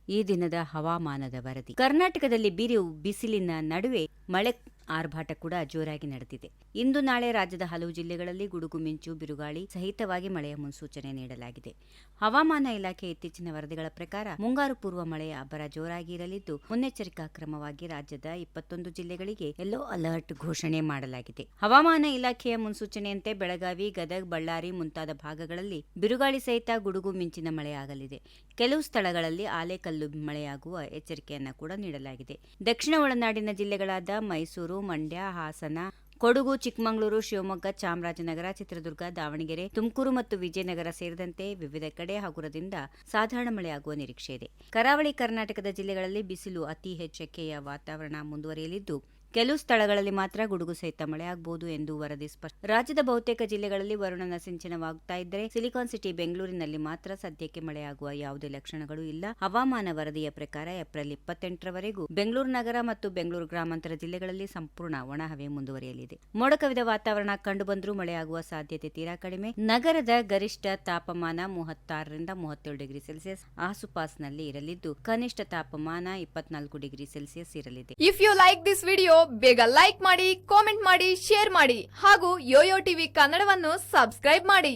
ಈ ದಿನದ ಹವಾಮಾನದ ವರದಿ. ಕರ್ನಾಟಕದಲ್ಲಿ ಬಿಸಿಲಿನ ನಡುವೆ ಮಳೆ ಆರ್ಭಾಟ ಕೂಡ ಜೋರಾಗಿ ನಡೆದಿದೆ. ಇಂದು ನಾಳೆ ರಾಜ್ಯದ ಹಲವು ಜಿಲ್ಲೆಗಳಲ್ಲಿ ಗುಡುಗು ಮಿಂಚು ಬಿರುಗಾಳಿ ಸಹಿತವಾಗಿ ಮಳೆಯ ಮುನ್ಸೂಚನೆ ನೀಡಲಾಗಿದೆ. ಹವಾಮಾನ ಇಲಾಖೆ ಇತ್ತೀಚಿನ ವರದಿಗಳ ಪ್ರಕಾರ ಮುಂಗಾರು ಪೂರ್ವ ಮಳೆಯ ಅಬ್ಬರ ಜೋರಾಗಿ ಇರಲಿದ್ದು, ಮುನ್ನೆಚ್ಚರಿಕಾ ಕ್ರಮವಾಗಿ ರಾಜ್ಯದ 21 ಜಿಲ್ಲೆಗಳಿಗೆ ಯೆಲ್ಲೋ ಅಲರ್ಟ್ ಘೋಷಣೆ ಮಾಡಲಾಗಿದೆ. ಹವಾಮಾನ ಇಲಾಖೆಯ ಮುನ್ಸೂಚನೆಯಂತೆ ಬೆಳಗಾವಿ, ಗದಗ, ಬಳ್ಳಾರಿ ಮುಂತಾದ ಭಾಗಗಳಲ್ಲಿ ಬಿರುಗಾಳಿ ಸಹಿತ ಗುಡುಗು ಮಿಂಚಿನ ಮಳೆಯಾಗಲಿದೆ. ಕೆಲವು ಸ್ಥಳಗಳಲ್ಲಿ ಆಲೆಕಲ್ಲು ಮಳೆಯಾಗುವ ಎಚ್ಚರಿಕೆಯನ್ನು ಕೂಡ ನೀಡಲಾಗಿದೆ. ದಕ್ಷಿಣ ಒಳನಾಡಿನ ಜಿಲ್ಲೆಗಳಾದ ಮೈಸೂರು, ಮಂಡ್ಯ, ಹಾಸನ, ಕೊಡಗು, ಚಿಕ್ಕಮಗಳೂರು, ಶಿವಮೊಗ್ಗ, ಚಾಮರಾಜನಗರ, ಚಿತ್ರದುರ್ಗ, ದಾವಣಗೆರೆ, ತುಮಕೂರು ಮತ್ತು ವಿಜಯನಗರ ಸೇರಿದಂತೆ ವಿವಿಧ ಕಡೆ ಹಗುರದಿಂದ ಸಾಧಾರಣ ಮಳೆಯಾಗುವ ನಿರೀಕ್ಷೆ ಇದೆ. ಕರಾವಳಿ ಕರ್ನಾಟಕದ ಜಿಲ್ಲೆಗಳಲ್ಲಿ ಬಿಸಿಲು ಅತಿ ಹೆಚ್ಚೆಕೆಯ ವಾತಾವರಣ ಮುಂದುವರಿಯಲಿದ್ದು, ಕೆಲವು ಸ್ಥಳಗಳಲ್ಲಿ ಮಾತ್ರ ಗುಡುಗು ಸಹಿತ ಮಳೆಯಾಗಬಹುದು ಎಂದು ವರದಿ ಸ್ಪಷ್ಟ. ರಾಜ್ಯದ ಬಹುತೇಕ ಜಿಲ್ಲೆಗಳಲ್ಲಿ ವರುಣನ ಸಿಂಚನವಾಗುತ್ತಾ ಇದ್ದರೆ ಸಿಲಿಕಾನ್ ಸಿಟಿ ಬೆಂಗಳೂರಿನಲ್ಲಿ ಮಾತ್ರ ಸದ್ಯಕ್ಕೆ ಮಳೆಯಾಗುವ ಯಾವುದೇ ಲಕ್ಷಣಗಳು ಇಲ್ಲ. ಹವಾಮಾನ ವರದಿಯ ಪ್ರಕಾರ ಏಪ್ರಿಲ್ 28ರವರೆಗೂ ಬೆಂಗಳೂರು ನಗರ ಮತ್ತು ಬೆಂಗಳೂರು ಗ್ರಾಮಾಂತರ ಜಿಲ್ಲೆಗಳಲ್ಲಿ ಸಂಪೂರ್ಣ ಒಣಹವೆ ಮುಂದುವರಿಯಲಿದೆ. ಮೋಡ ಕವಿದ ವಾತಾವರಣ ಕಂಡುಬಂದರೂ ಮಳೆಯಾಗುವ ಸಾಧ್ಯತೆ ತೀರಾ ಕಡಿಮೆ. ನಗರದ ಗರಿಷ್ಠ ತಾಪಮಾನ 36ರಿಂದ 37 ಡಿಗ್ರಿ ಸೆಲ್ಸಿಯಸ್ ಆಸುಪಾಸಿನಲ್ಲಿ ಇರಲಿದ್ದು, ಕನಿಷ್ಠ ತಾಪಮಾನ 24 ಡಿಗ್ರಿ ಸೆಲ್ಸಿಯಸ್ ಇರಲಿದೆ. If you like this video, ಬೇಗ ಲೈಕ್ ಮಾಡಿ, ಕಾಮೆಂಟ್ ಮಾಡಿ, ಶೇರ್ ಮಾಡಿ ಹಾಗೂ ಯೋಯೋ ಟಿವಿ ಕನ್ನಡವನ್ನು ಸಬ್ಸ್ಕ್ರೈಬ್ ಮಾಡಿ.